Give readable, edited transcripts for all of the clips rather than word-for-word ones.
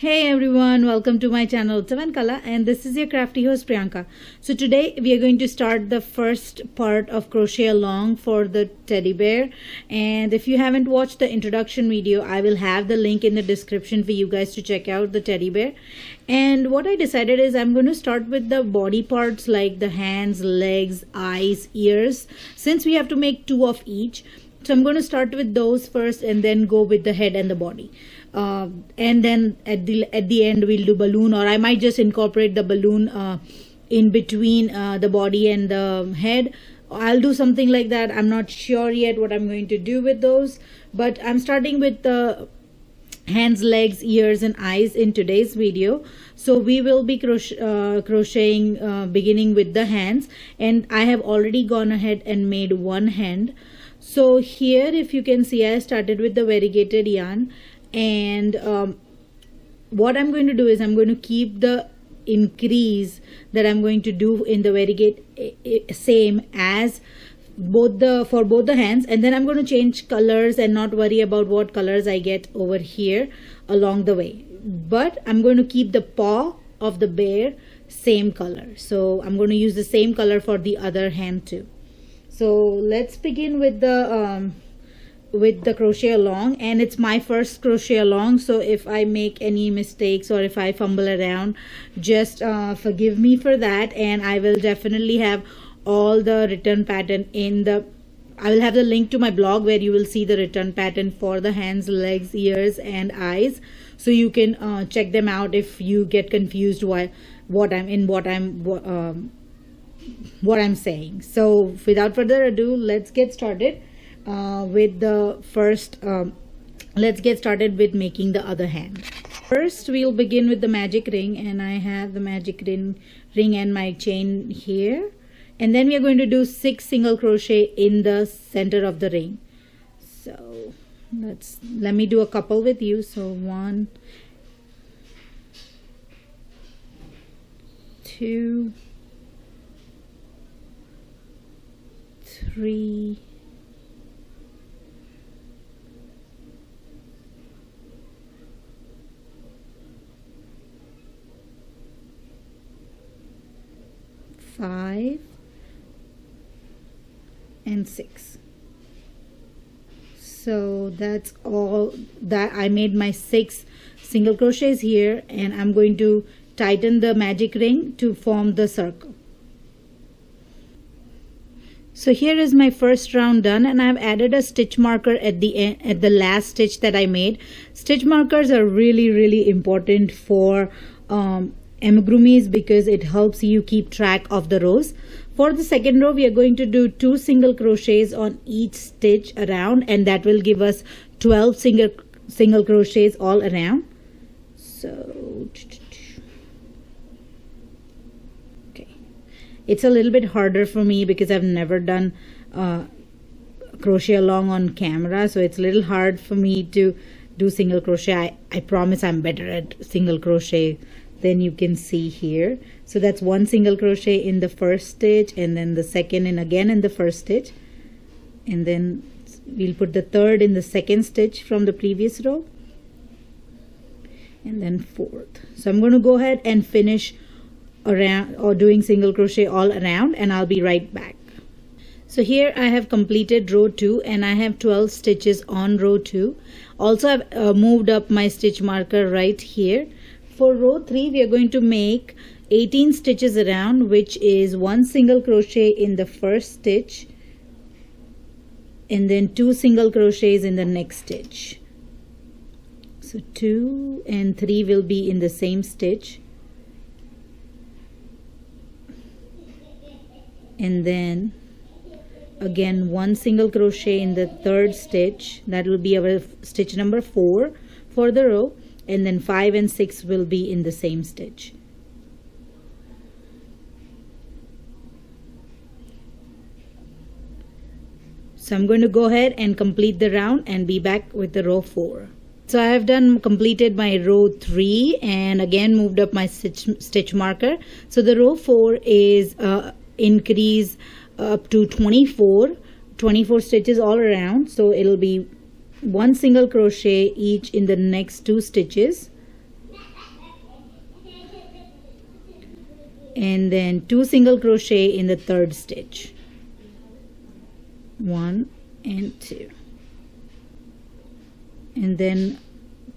Hey everyone, welcome to my channel Kala, and this is your crafty host Priyanka. So today we are going to start the first part of crochet along for the teddy bear, and if you haven't watched the introduction video, I will have the link in the description for you guys to check out the teddy bear. And what I decided is I'm going to start with the body parts like the hands, legs, eyes, ears, since we have to make two of each. So I'm going to start with those first and then go with the head and the body. And then at the end we'll do balloon, or I might just incorporate the balloon in between the body and the head. I'll do something like that. I'm not sure yet what I'm going to do with those, but I'm starting with the hands, legs, ears and eyes in today's video. So we will be crocheting beginning with the hands, and I have already gone ahead and made one hand. So here, if you can see, I started with the variegated yarn, and what I'm going to do is I'm going to keep the increase that I'm going to do in the variegate same as for both the hands, and then I'm going to change colors and not worry about what colors I get over here along the way. But I'm going to keep the paw of the bear same color, so I'm going to use the same color for the other hand too. So let's begin with the crochet along, and it's my first crochet along, so if I make any mistakes or if I fumble around, just forgive me for that. And I will definitely have all the return pattern I will have the link to my blog where you will see the return pattern for the hands, legs, ears and eyes, so you can check them out if you get confused what I'm saying. So without further ado, let's get started with the first let's get started with making the other hand. First we'll begin with the magic ring, and I have the magic ring and my chain here, and then we are going to do 6 single crochet in the center of the ring. So let me do a couple with you. So 1, 2, 3, 5 and 6. So that's all that I made my 6 single crochets here, and I'm going to tighten the magic ring to form the circle. So here is my first round done, and I've added a stitch marker at the end, at the last stitch that I made. Stitch markers are really important for amigurumis because it helps you keep track of the rows. For the second row, we are going to do 2 single crochets on each stitch around, and that will give us 12 single crochets all around. So it's a little bit harder for me because I've never done crochet along on camera, so it's a little hard for me to do single crochet. I promise I'm better at single crochet than you can see here. So that's 1 single crochet in the first stitch, and then the second and again in the first stitch, and then we'll put the third in the second stitch from the previous row, and then 4th. So I'm going to go ahead and finish around or doing single crochet all around, and I'll be right back. So here I have completed row 2, and I have 12 stitches on row 2. Also I've moved up my stitch marker right here. For row 3 we are going to make 18 stitches around, which is 1 single crochet in the first stitch and then 2 single crochets in the next stitch. So 2 and 3 will be in the same stitch, and then again 1 single crochet in the third stitch. That will be our stitch number 4 for the row, and then 5 and 6 will be in the same stitch. So I'm going to go ahead and complete the round and be back with the row 4. So I have completed my row 3 and again moved up my stitch marker. So the row 4 is increase up to 24 stitches all around. So it'll be 1 single crochet each in the next 2 stitches, and then 2 single crochet in the third stitch. 1 and 2, and then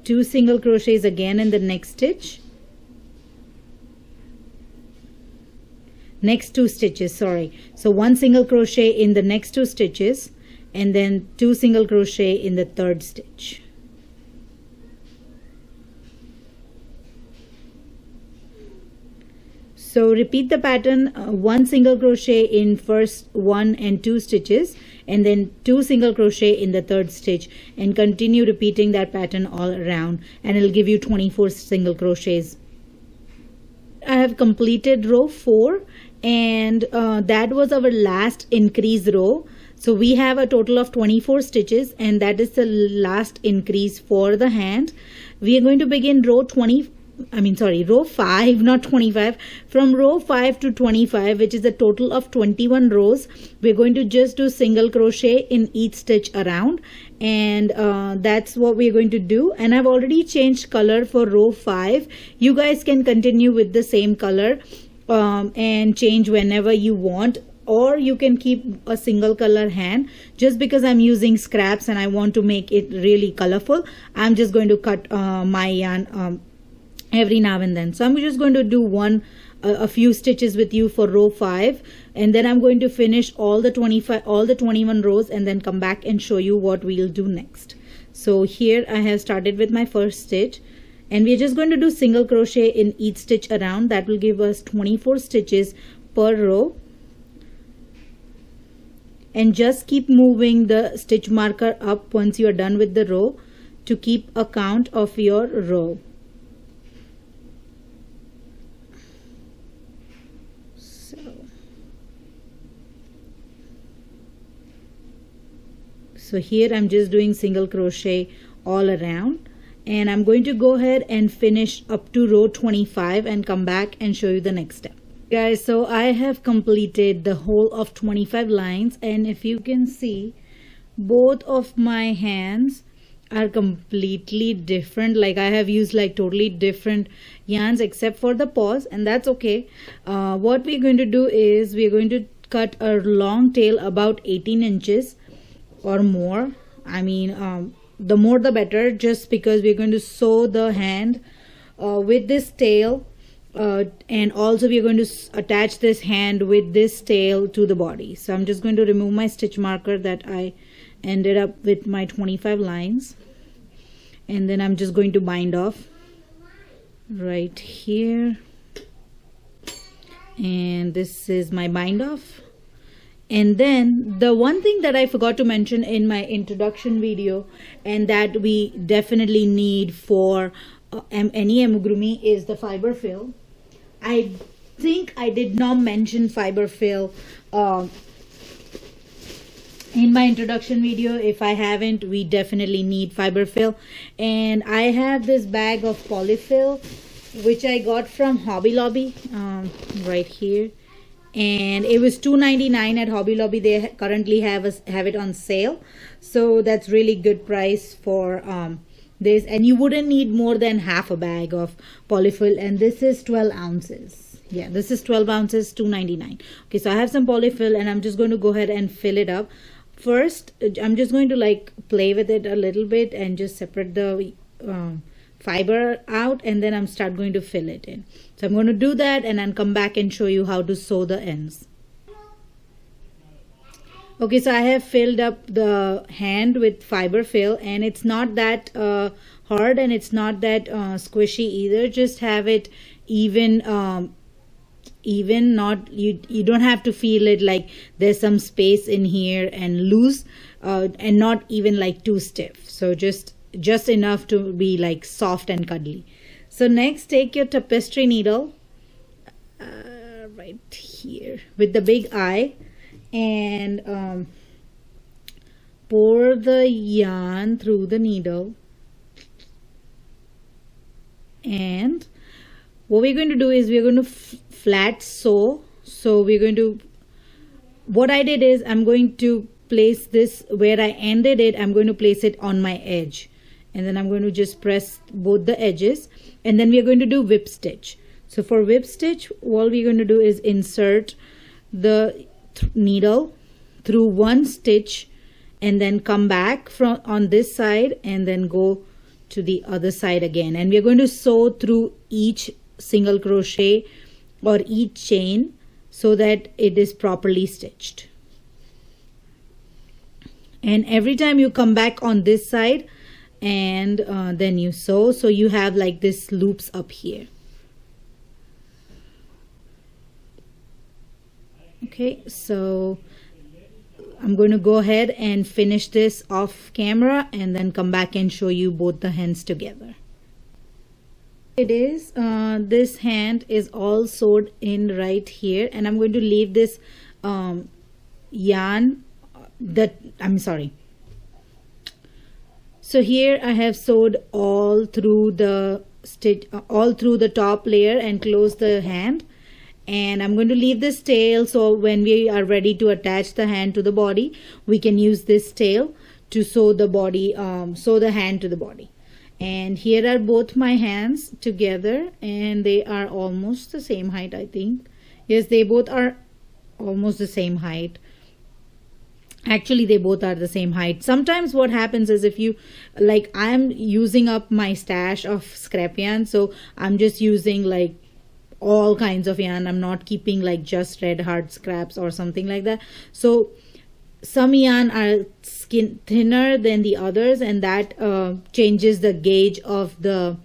2 single crochets again in the next stitch, next 2 stitches, sorry. So 1 single crochet in the next 2 stitches, and then 2 single crochet in the third stitch. So repeat the pattern, 1 single crochet in first 1 and 2 stitches, and then 2 single crochet in the third stitch, and continue repeating that pattern all around, and it'll give you 24 single crochets. I have completed row 4, and that was our last increase row. So we have a total of 24 stitches, and that is the last increase for the hand. We are going to begin row 5, not 25. From row 5 to 25, which is a total of 21 rows, we're going to just do single crochet in each stitch around, and that's what we're going to do. And I've already changed color for row 5. You guys can continue with the same color and change whenever you want, or you can keep a single color hand. Just because I'm using scraps and I want to make it really colorful, I'm just going to cut my yarn every now and then. So I'm just going to do a few stitches with you for row 5, and then I'm going to finish all the 21 rows, and then come back and show you what we'll do next. So here I have started with my first stitch, and we're just going to do single crochet in each stitch around. That will give us 24 stitches per row, and just keep moving the stitch marker up once you are done with the row to keep a count of your row. So here I'm just doing single crochet all around, and I'm going to go ahead and finish up to row 25 and come back and show you the next step. Guys, so I have completed the whole of 25 lines, and if you can see, both of my hands are completely different. Like I have used like totally different yarns except for the paws, and that's okay. What we're going to do is we're going to cut a long tail about 18 inches or more. I mean, the more the better, just because we're going to sew the hand with this tail, and also we're going to attach this hand with this tail to the body. So I'm just going to remove my stitch marker that I ended up with my 25 lines, and then I'm just going to bind off right here, and this is my bind off. And then the one thing that I forgot to mention in my introduction video, and that we definitely need for any amigurumi, is the fiber fill. I think I did not mention fiber fill in my introduction video. If I haven't, we definitely need fiber fill. And I have this bag of polyfill which I got from Hobby Lobby, right here, and it was $2.99 at Hobby Lobby. They currently have it on sale, so that's really good price for this. And you wouldn't need more than half a bag of polyfill, and this is 12 ounces. Yeah, this is 12 ounces, $2.99. Okay, so I have some polyfill, and I'm just going to go ahead and fill it up. First, I'm just going to like play with it a little bit and just separate the fiber out, and then I'm going to fill it in. So I'm going to do that and then come back and show you how to sew the ends. Okay, so I have filled up the hand with fiber fill, and it's not that hard, and it's not that squishy either. Just have it even, not you don't have to feel it like there's some space in here and loose, and not even like too stiff. So just enough to be like soft and cuddly. So next, take your tapestry needle right here with the big eye, and pour the yarn through the needle. And what we're going to do is we're going to flat sew. So we're going to, what I did is I'm going to place this where I ended it. I'm going to place it on my edge, and then I'm going to just press both the edges, and then we're going to do whip stitch. So for whip stitch, all we're going to do is insert the needle through one stitch and then come back from on this side and then go to the other side again, and we're going to sew through each single crochet or each chain so that it is properly stitched. And every time you come back on this side and then you sew, so you have like this loops up here. Okay, so I'm going to go ahead and finish this off camera and then come back and show you both the hands together. It is this hand is all sewed in right here, and I'm going to leave this yarn so here I have sewed all through the stitch, all through the top layer and close the hand, and I'm going to leave this tail so when we are ready to attach the hand to the body, we can use this tail to sew the body, sew the hand to the body. And here are both my hands together, and they are almost the same height, I think. Yes, they both are almost the same height. Actually, they both are the same height. Sometimes what happens is, if you like, I'm using up my stash of scrap yarn, so I'm just using like all kinds of yarn. I'm not keeping like just red heart scraps or something like that. So some yarn are thinner than the others, and that changes the gauge of the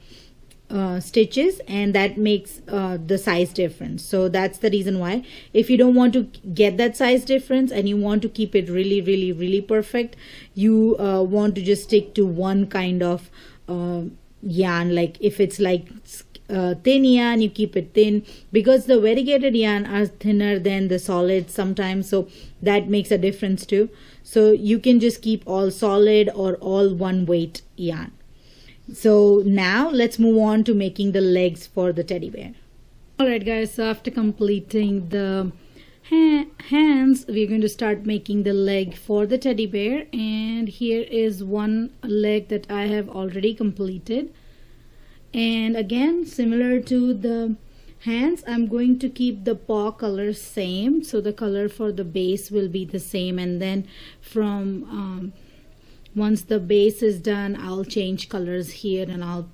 stitches, and that makes the size difference. So that's the reason why, if you don't want to get that size difference and you want to keep it really perfect, you want to just stick to one kind of yarn. Like if it's like thin yarn, you keep it thin, because the variegated yarn are thinner than the solid sometimes, so that makes a difference too. So you can just keep all solid or all one weight yarn. So now let's move on to making the legs for the teddy bear. Alright guys, so after completing the hands, we're going to start making the leg for the teddy bear, and here is one leg that I have already completed. And again, similar to the hands, I'm going to keep the paw color same, so the color for the base will be the same, and then from once the base is done, I'll change colors here, and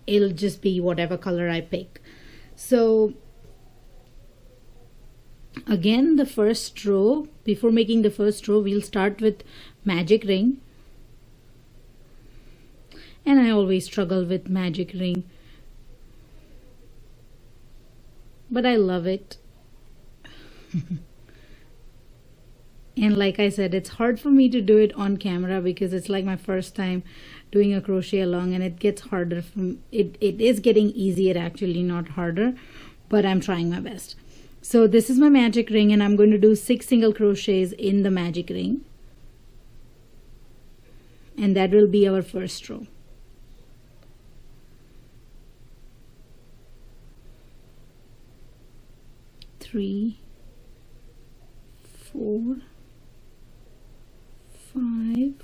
it'll just be whatever color I pick. So again, the first row, before making the first row, we'll start with magic ring. And I always struggle with magic ring, but I love it. And like I said, it's hard for me to do it on camera because it's like my first time doing a crochet along, and it gets harder from it is getting easier actually, not harder, but I'm trying my best. So this is my magic ring, and I'm going to do 6 single crochets in the magic ring, and that will be our first row. Three, 4, 5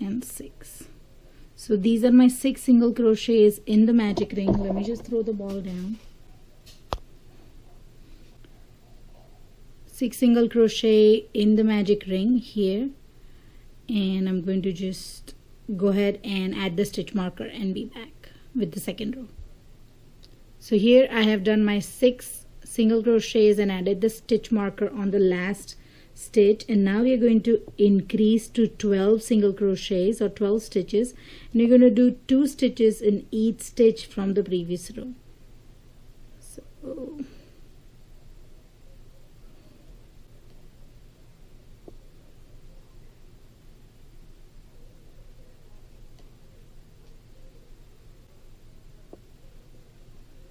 and 6. So these are my 6 single crochets in the magic ring. Let me just throw the ball down. 6 single crochet in the magic ring here, and I'm going to just go ahead and add the stitch marker and be back with the second row. So here I have done my 6 single crochets and added the stitch marker on the last stitch, and now we are going to increase to 12 single crochets or 12 stitches, and you're going to do 2 stitches in each stitch from the previous row. So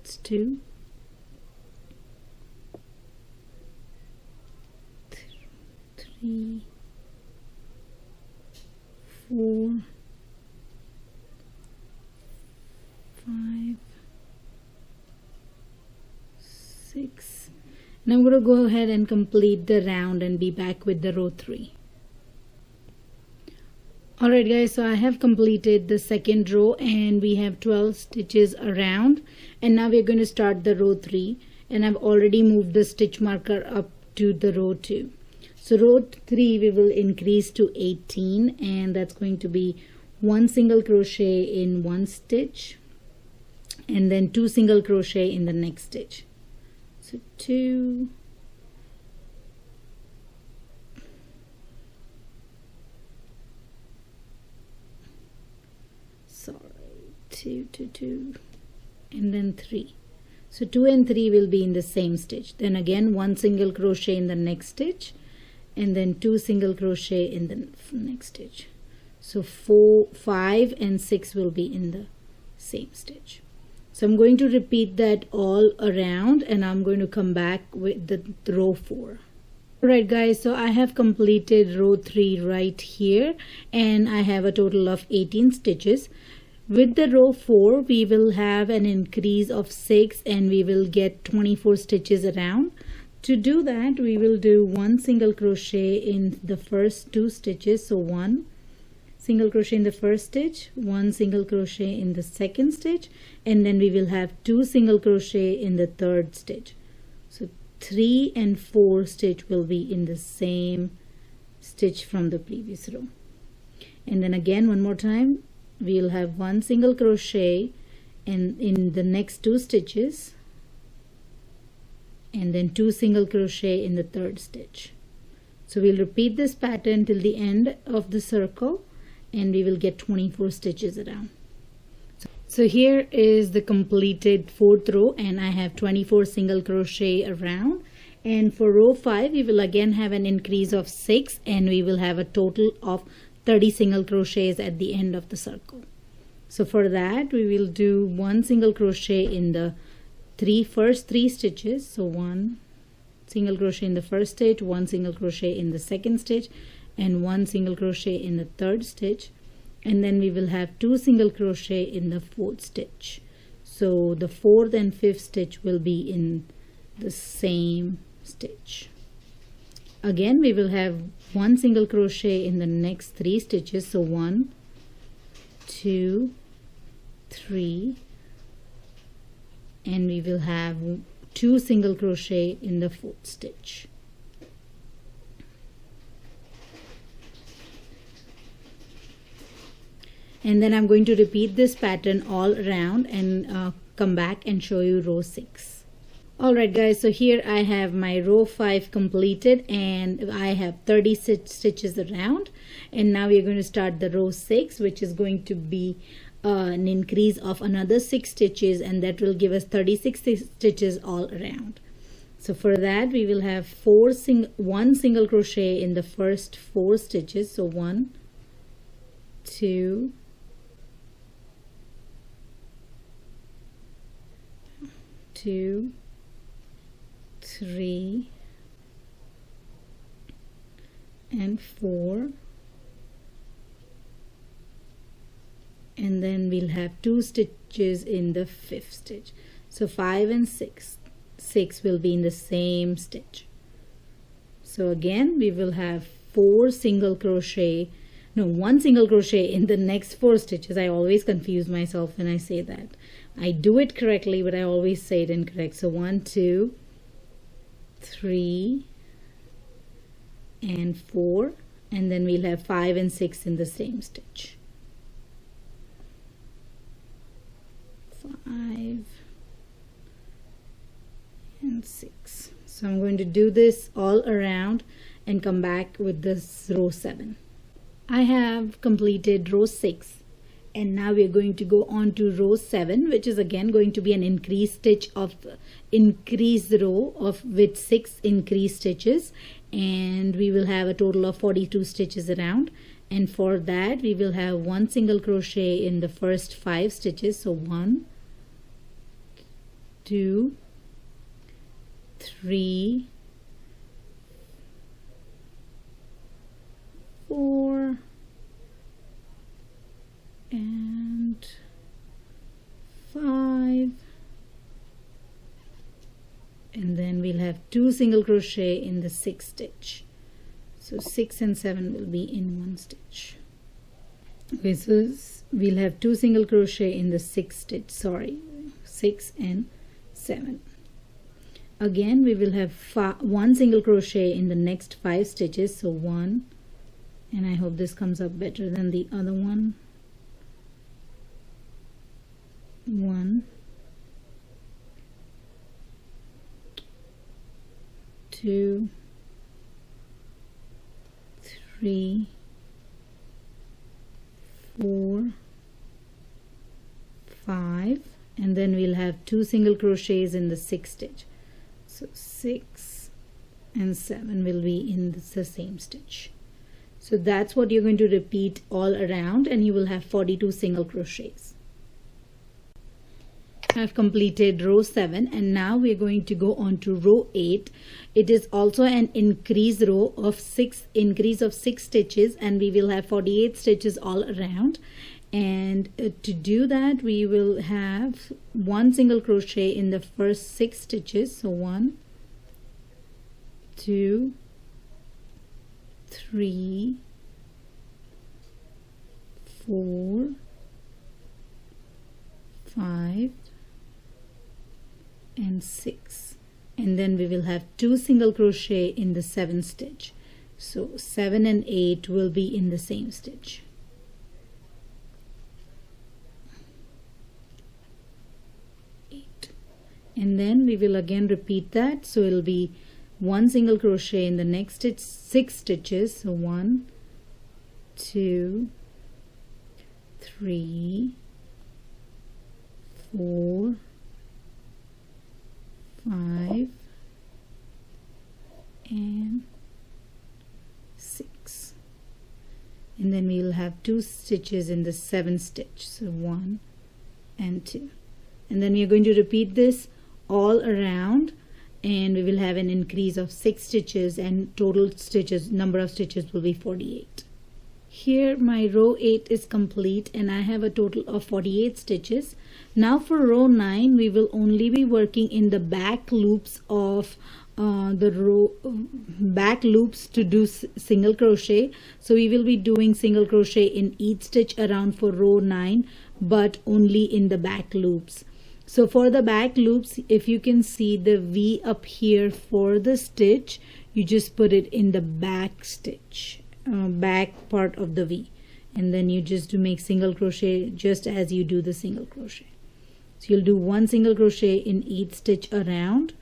it's 2, 3, 4, 5, 6, and I'm going to go ahead and complete the round and be back with the row 3. Alright guys, so I have completed the second row and we have 12 stitches around, and now we're going to start the row 3, and I've already moved the stitch marker up to the row 2. So row 3 we will increase to 18, and that's going to be 1 single crochet in one stitch and then 2 single crochet in the next stitch. So 2, two, and then 3. So 2 and 3 will be in the same stitch. Then again 1 single crochet in the next stitch and then 2 single crochet in the next stitch. So 4, 5 and 6 will be in the same stitch. So I'm going to repeat that all around, and I'm going to come back with the row 4. Alright guys, so I have completed row 3 right here, and I have a total of 18 stitches. With the row 4 we will have an increase of 6 and we will get 24 stitches around. To do that we will do 1 single crochet in the first 2 stitches. So 1 single crochet in the first stitch, 1 single crochet in the second stitch, and then we will have 2 single crochet in the third stitch. So 3 and 4 stitch will be in the same stitch from the previous row. And then again one more time we'll have 1 single crochet in the next 2 stitches and then 2 single crochet in the third stitch. So we'll repeat this pattern till the end of the circle, and we will get 24 stitches around. So here is the completed 4th row, and I have 24 single crochet around. And for row 5 we will again have an increase of 6, and we will have a total of 30 single crochets at the end of the circle. So for that we will do 1 single crochet in the first 3 stitches. So 1 single crochet in the first stitch, 1 single crochet in the second stitch, and 1 single crochet in the third stitch, and then we will have 2 single crochet in the 4th stitch. So the 4th and 5th stitch will be in the same stitch. Again we will have 1 single crochet in the next 3 stitches. So 1, 2, 3, and we will have 2 single crochet in the 4th stitch. And then I'm going to repeat this pattern all around and come back and show you row 6. Alright guys, so here I have my row 5 completed, and I have 30 stitches around, and now we're going to start the row 6, which is going to be an increase of another 6 stitches, and that will give us 36 stitches all around. So for that we will have 1 single crochet in the first 4 stitches. So 1, 2, 2, 3, and 4, and then we'll have 2 stitches in the 5th stitch. So 5 and 6 will be in the same stitch. So again we will have 1 single crochet in the next 4 stitches. I always confuse myself when I say that. I do it correctly, but I always say it incorrect. So 1, 2, 3, and 4, and then we'll have 5 and 6 in the same stitch. 5 and 6. So I'm going to do this all around and come back with this row 7. I have completed row 6, and now we are going to go on to row 7, which is again going to be an increased row with 6 increased stitches, and we will have a total of 42 stitches around. And for that we will have 1 single crochet in the first 5 stitches. So 1, 2, 3, 4, and 5, and then we'll have 2 single crochet in the 6th stitch. So 6 and 7 will be in one stitch. Okay, so we'll have 2 single crochet in the 6th stitch, 6 and 7. Again we will have 1 single crochet in the next 5 stitches, so 1, and I hope this comes up better than the other one. 1, 2, 3, 4, 5, and then we'll have 2 single crochets in the 6th stitch. So 6 and 7 will be in the same stitch. So that's what you're going to repeat all around, and you will have 42 single crochets. I've completed row 7, and now we're going to go on to row 8. It is also an increase row of 6 stitches, and we will have 48 stitches all around. And to do that, we will have 1 single crochet in the first 6 stitches. So 1, 2, 3, 4, 5 and 6, and then we will have 2 single crochet in the 7th stitch. So 7 and 8 will be in the same stitch. And then we will again repeat that, so it'll be 1 single crochet in the next stitch, 6 stitches. So 1, 2, 3, 4, 5 and 6, and then we will have 2 stitches in the 7th stitch. So 1 and 2, and then we are going to repeat this all around, and we will have an increase of 6 stitches, and total stitches, number of stitches will be 48. Here my row 8 is complete, and I have a total of 48 stitches. Now for row 9, we will only be working in the back loops of the row back loops to do single crochet. So we will be doing single crochet in each stitch around for row 9, but only in the back loops. So for the back loops, if you can see the V up here for the stitch, you just put it in the back stitch, back part of the V, and then you just make single crochet just as you do the single crochet. So you'll do 1 single crochet in each stitch around,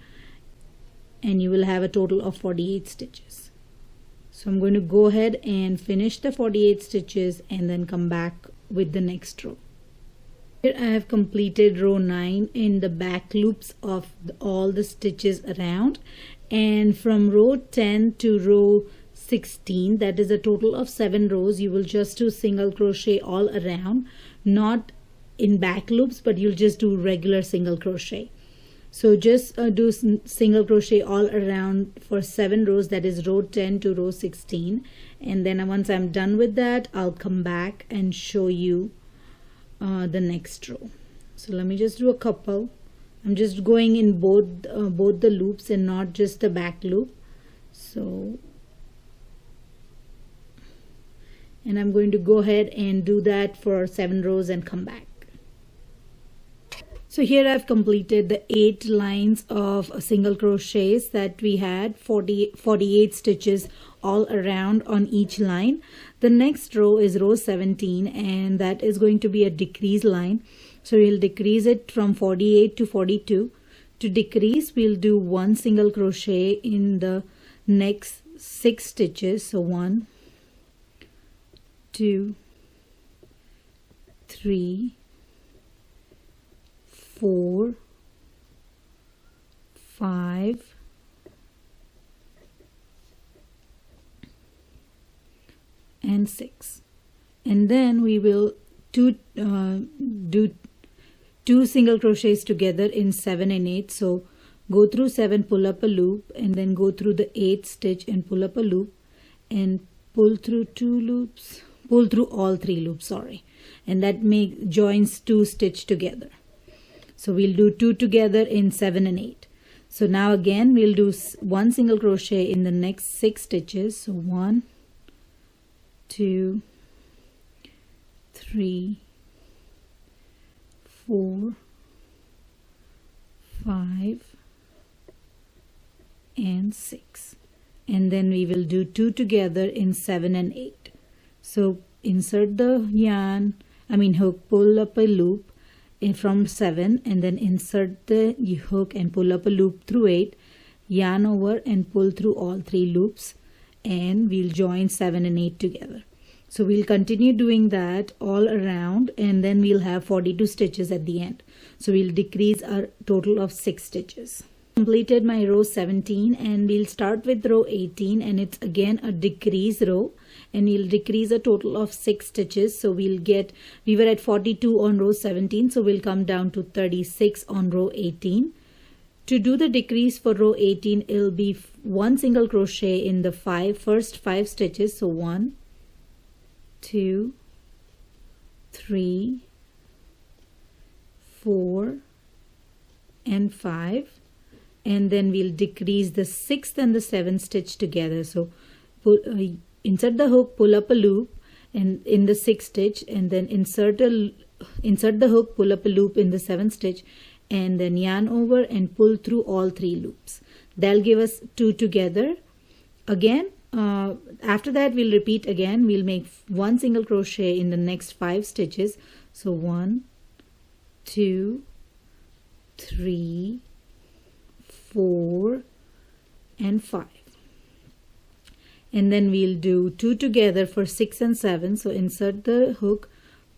and you will have a total of 48 stitches. So I'm going to go ahead and finish the 48 stitches and then come back with the next row. Here I have completed row 9 in the back loops of all the stitches around, and from row 10 to row 16, that is a total of 7 rows, you will just do single crochet all around, not in back loops, but you'll just do regular single crochet. So just do single crochet all around for 7 rows, that is row 10 to row 16, and then once I'm done with that, I'll come back and show you the next row. So let me just do a couple. I'm just going in both the loops and not just the back loop. So, and I'm going to go ahead and do that for 7 rows and come back. So here I've completed the 8 lines of single crochets that we had, 48 stitches all around on each line. The next row is row 17, and that is going to be a decrease line. So we'll decrease it from 48 to 42. To decrease, we'll do 1 single crochet in the next 6 stitches. So 1, 2, 3, 4, 5, and 6, and then we will do 2 single crochets together in 7 and 8. So go through 7, pull up a loop, and then go through the 8th stitch and pull up a loop, and pull through 2 loops, pull through all 3 loops, and that joins 2 stitch together. So we'll do 2 together in 7 and 8. So now again we'll do 1 single crochet in the next 6 stitches. So 1, 2, 3, 4, 5 and 6, and then we will do 2 together in 7 and 8. So insert the hook, pull up a loop from 7, and then insert the hook and pull up a loop through 8, yarn over and pull through all 3 loops, and we'll join 7 and 8 together. So we'll continue doing that all around, and then we'll have 42 stitches at the end. So we'll decrease our total of 6 stitches. Completed my row 17, and we'll start with row 18, and it's again a decrease row, and we'll decrease a total of 6 stitches. So we were at 42 on row 17, so we'll come down to 36 on row 18. To do the decrease for row 18, it'll be 1 single crochet in the first 5 stitches. So 1, 2, 3, 4 and 5, and then we'll decrease the 6th and the 7th stitch together. So insert the hook, pull up a loop and in the 6th stitch, and then insert the hook, pull up a loop in the 7th stitch, and then yarn over and pull through all 3 loops. That'll give us 2 together. Again, after that we'll repeat again. We'll make 1 single crochet in the next 5 stitches. So 1, 2, 3, 4 and 5, and then we'll do 2 together for 6 and 7. So insert the hook,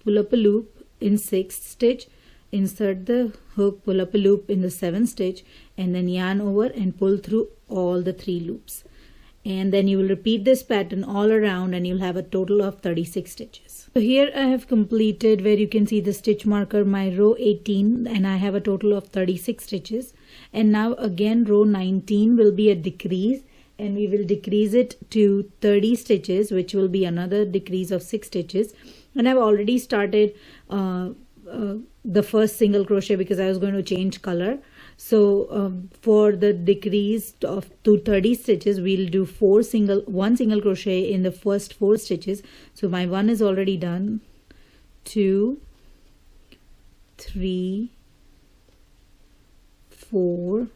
pull up a loop in 6th stitch, insert the hook, pull up a loop in the 7th stitch, and then yarn over and pull through all the 3 loops. And then you will repeat this pattern all around, and you'll have a total of 36 stitches. So here I have completed, where you can see the stitch marker, my row 18, and I have a total of 36 stitches. And now again row 19 will be a decrease, and we will decrease it to 30 stitches, which will be another decrease of 6 stitches. And I've already started the first single crochet because I was going to change color. So for the decrease to 30 stitches, we'll do 1 single crochet in the first 4 stitches. So my 1 is already done. 2, 3, 4,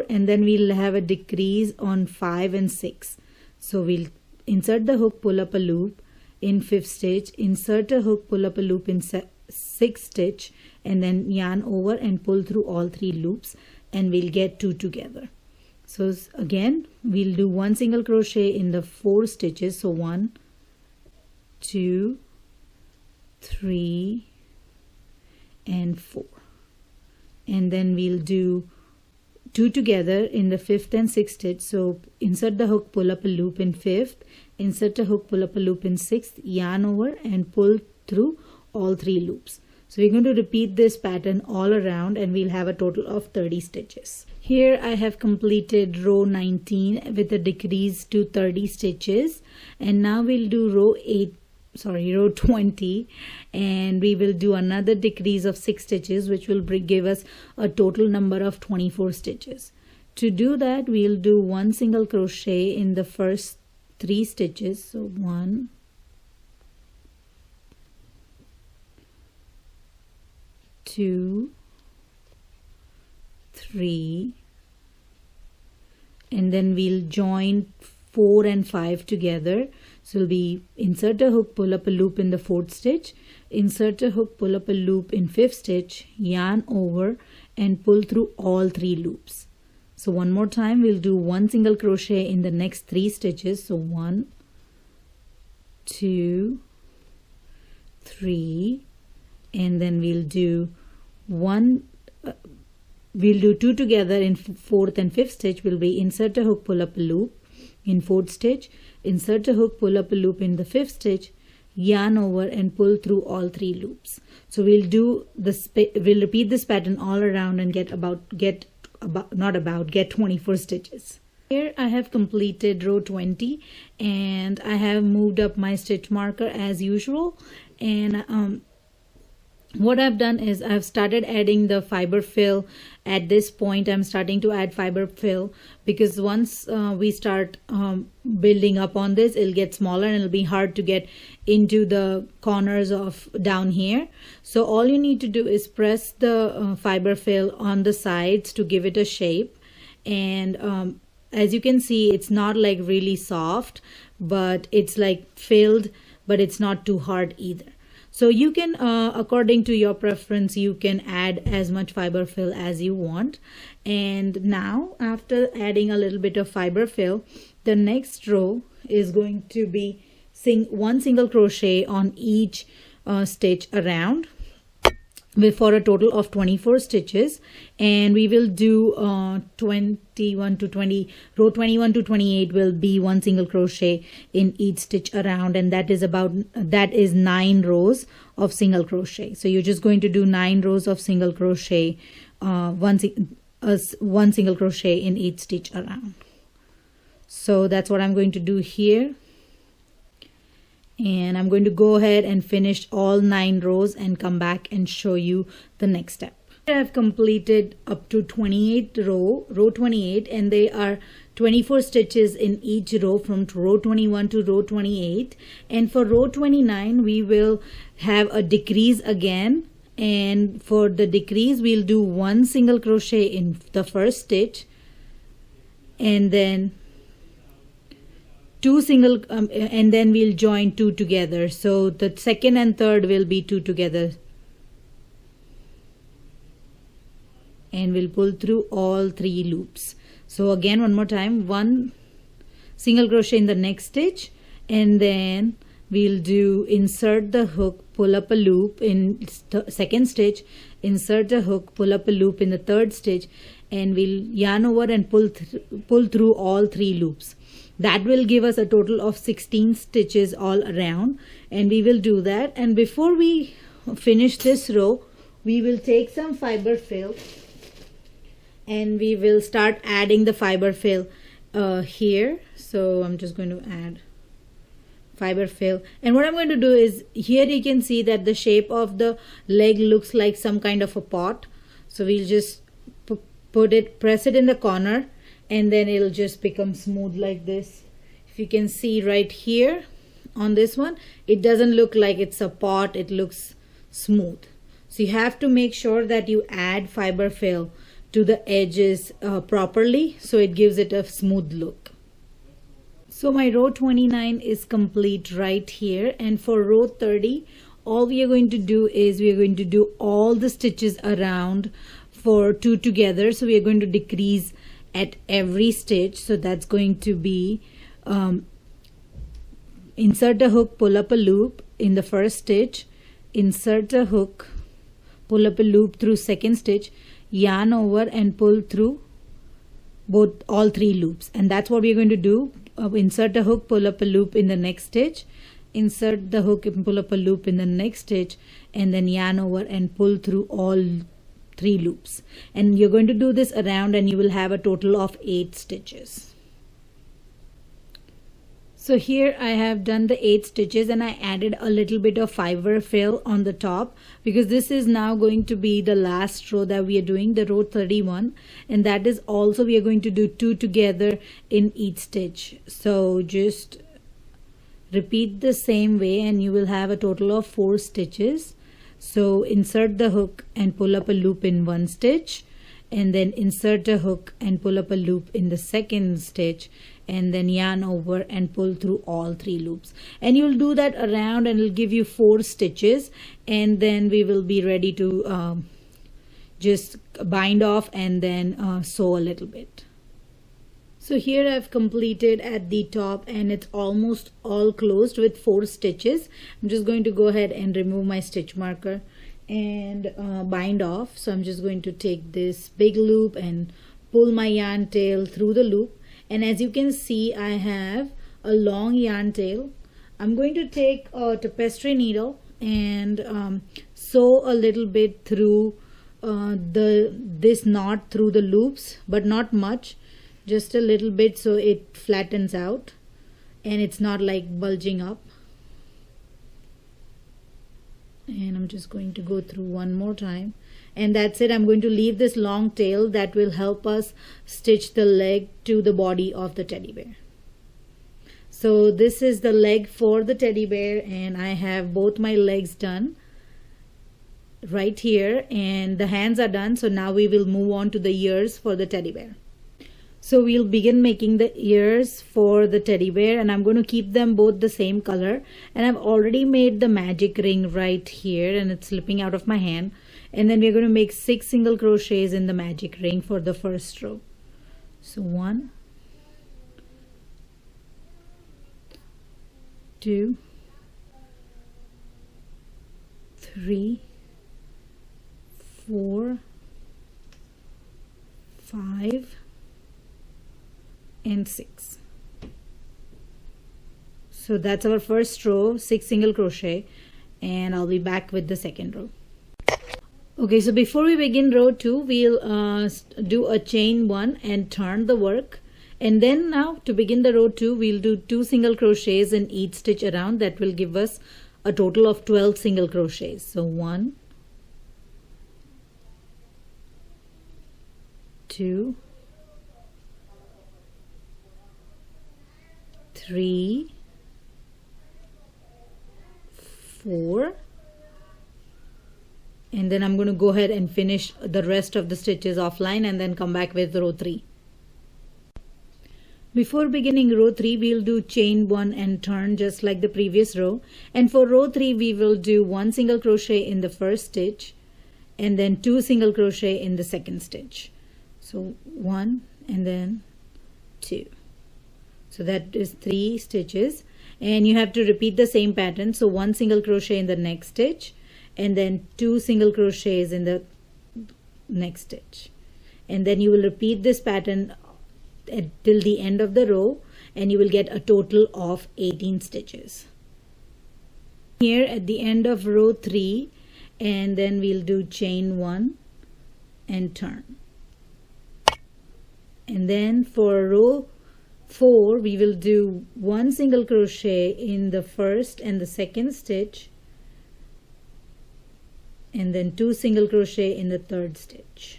and then we'll have a decrease on 5 and 6. So we'll insert the hook, pull up a loop in 5th stitch, insert a hook, pull up a loop in 6th stitch, and then yarn over and pull through all 3 loops, and we'll get 2 together. So again we'll do 1 single crochet in the 4 stitches. So 1, 2, 3 and 4, and then we'll do 2 together in the 5th and 6th stitch. So insert the hook, pull up a loop in 5th, insert a hook, pull up a loop in 6th, yarn over and pull through all 3 loops. So we're going to repeat this pattern all around, and we'll have a total of 30 stitches. Here I have completed row 19 with a decrease to 30 stitches, and now we'll do row 20, and we will do another decrease of 6 stitches, which will give us a total number of 24 stitches. To do that, we'll do 1 single crochet in the first 3 stitches. So 1, 2, 3, and then we'll join 4 and 5 together. So we'll be insert a hook, pull up a loop in the 4th stitch, insert a hook, pull up a loop in 5th stitch, yarn over and pull through all 3 loops. So one more time, we'll do 1 single crochet in the next 3 stitches. So 1, 2, 3, and then we'll do 2 together in 4th and 5th stitch. Will be insert a hook, pull up a loop in 4th stitch, insert a hook, pull up a loop in the 5th stitch, yarn over and pull through all 3 loops. So we'll repeat this pattern all around and get 24 stitches. Here I have completed row 20, and I have moved up my stitch marker as usual, and what I've done is I've started adding the fiber fill. At this point I'm starting to add fiber fill because once we start building up on this, it'll get smaller and it'll be hard to get into the corners of down here. So all you need to do is press the fiber fill on the sides to give it a shape. And as you can see, it's not like really soft, but it's like filled, but it's not too hard either. So you can, according to your preference, you can add as much fiber fill as you want. And now after adding a little bit of fiber fill, the next row is going to be one single crochet on each stitch around, for a total of 24 stitches, and we will do 21 to 20, row 21 to 28 will be one single crochet in each stitch around, and that is 9 rows of single crochet. So you're just going to do 9 rows of single crochet, one single crochet in each stitch around. So that's what I'm going to do here. And I'm going to go ahead and finish all 9 rows and come back and show you the next step. I've completed up to 28 row 28, and they are 24 stitches in each row from row 21 to row 28. And for row 29 we will have a decrease again, and for the decrease we'll do one single crochet in the first stitch, and then two single and then we'll join 2 together. So the second and third will be 2 together, and we'll pull through all 3 loops. So again, one more time, one single crochet in the next stitch, and then we'll do insert the hook, pull up a loop in the second stitch, insert the hook, pull up a loop in the third stitch, and we'll yarn over and pull through all 3 loops. That will give us a total of 16 stitches all around, and we will do that. And before we finish this row, we will take some fiber fill and we will start adding the fiber fill here. So I'm just going to add fiber fill, and what I'm going to do is, here you can see that the shape of the leg looks like some kind of a pot. So we'll just press it in the corner, and then it'll just become smooth like this. If you can see right here on this one, it doesn't look like it's a pot, it looks smooth. So you have to make sure that you add fiber fill to the edges properly, so it gives it a smooth look. So my row 29 is complete right here, and for row 30 all we are going to do is we are going to do all the stitches around for 2 together. So we are going to decrease at every stitch. So that's going to be insert a hook, pull up a loop in the first stitch, insert a hook, pull up a loop through second stitch, yarn over and pull through all 3 loops. And that's what we're going to do. Insert a hook, pull up a loop in the next stitch, insert the hook and pull up a loop in the next stitch, and then yarn over and pull through all 3 loops. And you're going to do this around, and you will have a total of 8 stitches. So here I have done the 8 stitches, and I added a little bit of fiber fill on the top, because this is now going to be the last row that we are doing, the row 31, and that is also we are going to do 2 together in each stitch. So just repeat the same way and you will have a total of 4 stitches. So insert the hook and pull up a loop in one stitch, and then insert a hook and pull up a loop in the second stitch, and then yarn over and pull through all 3 loops. And you'll do that around, and it'll give you 4 stitches, and then we will be ready to just bind off and then sew a little bit. So here I've completed at the top, and it's almost all closed with 4 stitches. I'm just going to go ahead and remove my stitch marker and bind off. So I'm just going to take this big loop and pull my yarn tail through the loop, and as you can see I have a long yarn tail. I'm going to take a tapestry needle and sew a little bit through this knot through the loops, but not much, just a little bit, so it flattens out and it's not like bulging up. and I'm just going to go through one more time, and that's it. I'm going to leave this long tail that will help us stitch the leg to the body of the teddy bear. So this is the leg for the teddy bear, and I have both my legs done right here, and the hands are done. So now we will move on to the ears for the teddy bear. So we'll begin making the ears for the teddy bear, and I'm going to keep them both the same color. And I've already made the magic ring right here, and it's slipping out of my hand. And then we're going to make 6 single crochets in the magic ring for the first row. So 1, 2, 3, 4, 5, and 6. So that's our first row, 6 single crochet, and I'll be back with the second row. Okay, so before we begin row 2, we'll do a chain 1 and turn the work, and then now to begin the row 2, we'll do 2 single crochets in each stitch around. That will give us a total of 12 single crochets. So 1, 2, 3, 4, and then I'm going to go ahead and finish the rest of the stitches offline and then come back with row 3. Before beginning row 3, we'll do chain 1 and turn just like the previous row, and for row 3 we will do 1 single crochet in the first stitch and then 2 single crochet in the second stitch. So 1 and then 2. So that is 3 stitches, and you have to repeat the same pattern. So 1 single crochet in the next stitch and then 2 single crochets in the next stitch, and then you will repeat this pattern till the end of the row, and you will get a total of 18 stitches. Here at the end of row 3, and then we'll do chain 1 and turn, and then for row 4 we will do 1 single crochet in the first and the second stitch and then 2 single crochet in the third stitch.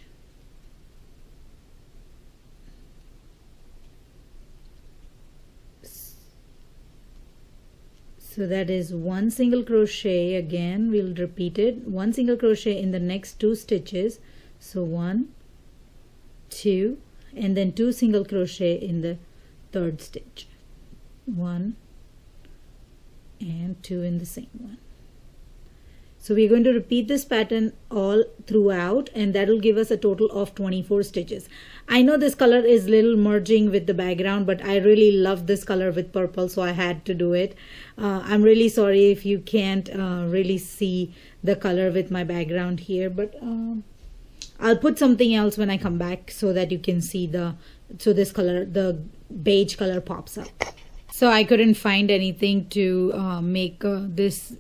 So that is 1 single crochet. Again we'll repeat it, 1 single crochet in the next 2 stitches. So 1, 2, and then 2 single crochet in the third stitch, 1 and 2 in the same one. So we're going to repeat this pattern all throughout, and that will give us a total of 24 stitches. I know this color is little merging with the background, but I really love this color with purple, so I had to do it. I'm really sorry if you can't really see the color with my background here, but I'll put something else when I come back so that you can see this color, the beige color pops up. So I couldn't find anything to make this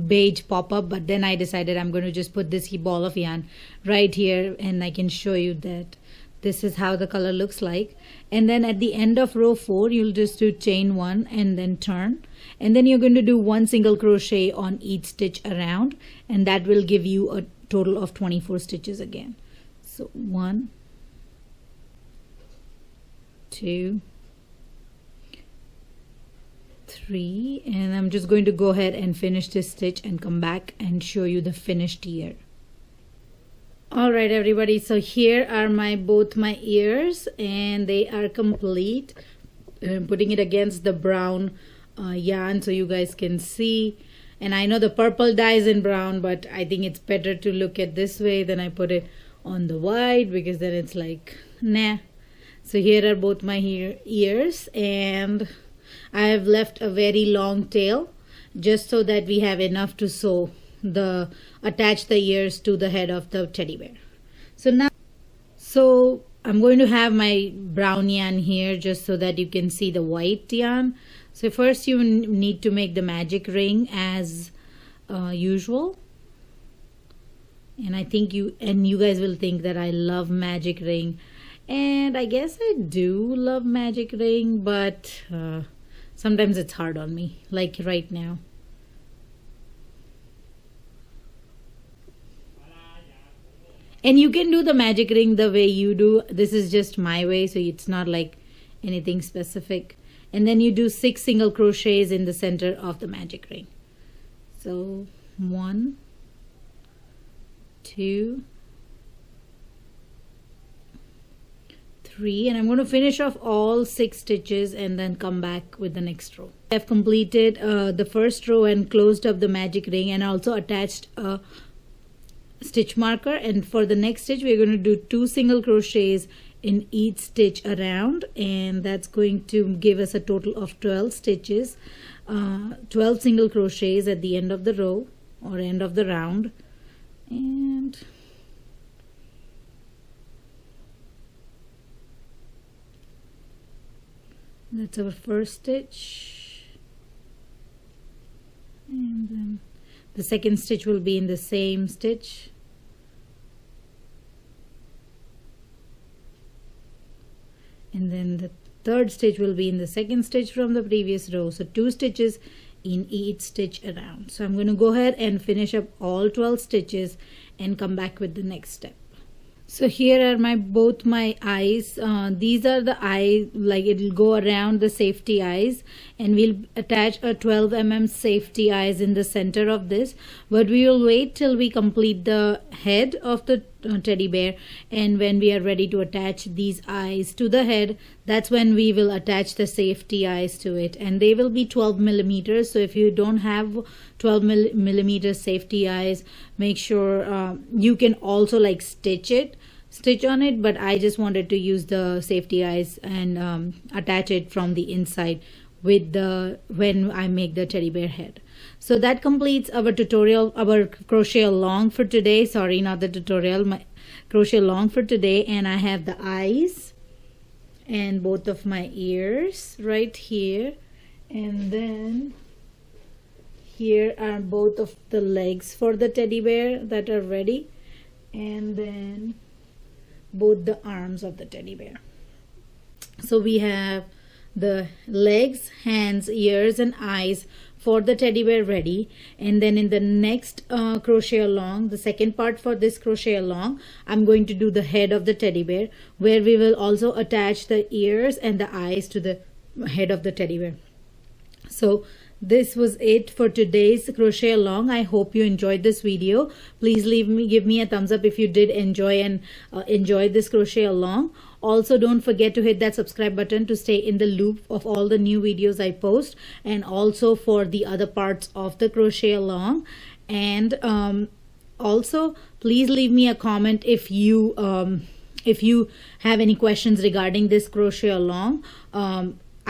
beige pop up, but then I decided I'm going to just put this ball of yarn right here, and I can show you that this is how the color looks like. And then at the end of row 4 you'll just do chain 1 and then turn, and then you're going to do 1 single crochet on each stitch around, and that will give you a total of 24 stitches again. So 1, 2, 3, and I'm just going to go ahead and finish this stitch and come back and show you the finished ear. Alright everybody, so here are both my ears, and they are complete. I'm putting it against the brown yarn so you guys can see, and I know the purple dyes in brown, but I think it's better to look at this way than I put it on the white, because then it's like nah. So here are both my ears, and I have left a very long tail just so that we have enough to sew attach the ears to the head of the teddy bear. So I'm going to have my brown yarn here just so that you can see the white yarn. So first you need to make the magic ring as usual, and I think you guys will think that I love magic ring, and I guess I do love magic ring, but sometimes it's hard on me, like right now. And you can do the magic ring the way you do. This is just my way, so it's not like anything specific. And then you do 6 single crochets in the center of the magic ring. So 1, 2, 3, and I'm going to finish off all 6 stitches and then come back with the next row. I've completed the first row and closed up the magic ring, and also attached a stitch marker. And for the next stitch we're going to do 2 single crochets in each stitch around, and that's going to give us a total of 12 stitches, 12 single crochets at the end of the row or end of the round. And that's our first stitch, and then the second stitch will be in the same stitch, and then the third stitch will be in the second stitch from the previous row. So 2 stitches in each stitch around. So I'm going to go ahead and finish up all 12 stitches and come back with the next step. So here are both my eyes. These are the eye, like it'll go around the safety eyes, and we'll attach a 12 mm safety eyes in the center of this. But we will wait till we complete the head of the teddy bear, and when we are ready to attach these eyes to the head, that's when we will attach the safety eyes to it, and they will be 12 millimeters. So if you don't have 12 millimeter safety eyes, make sure you can also like stitch on it, but I just wanted to use the safety eyes and attach it from the inside with when I make the teddy bear head. So that completes our tutorial, our crochet along for today. Sorry, not the tutorial, my crochet along for today. And I have the eyes and both of my ears right here, and then here are both of the legs for the teddy bear that are ready, and then both the arms of the teddy bear. So we have the legs, hands, ears and eyes for the teddy bear ready. And then in the next crochet along, the second part for this crochet along, I'm going to do the head of the teddy bear, where we will also attach the ears and the eyes to the head of the teddy bear. So this was it for today's crochet along. I hope you enjoyed this video. Please give me a thumbs up if you did enjoy this crochet along. Also, don't forget to hit that subscribe button to stay in the loop of all the new videos I post, and also for the other parts of the crochet along. And also please leave me a comment if you have any questions regarding this crochet along.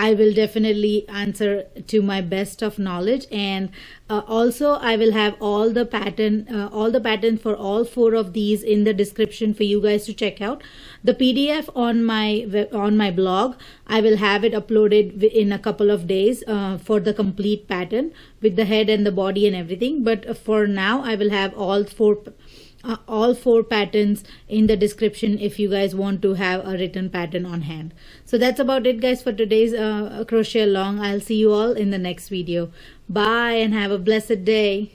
I will definitely answer to my best of knowledge. And also I will have all the pattern for all 4 of these in the description for you guys to check out. The PDF on my blog, I will have it uploaded in a couple of days for the complete pattern with the head and the body and everything. But for now, I will have all four patterns in the description if you guys want to have a written pattern on hand. So that's about it, guys, for today's crochet along. I'll see you all in the next video. Bye and have a blessed day.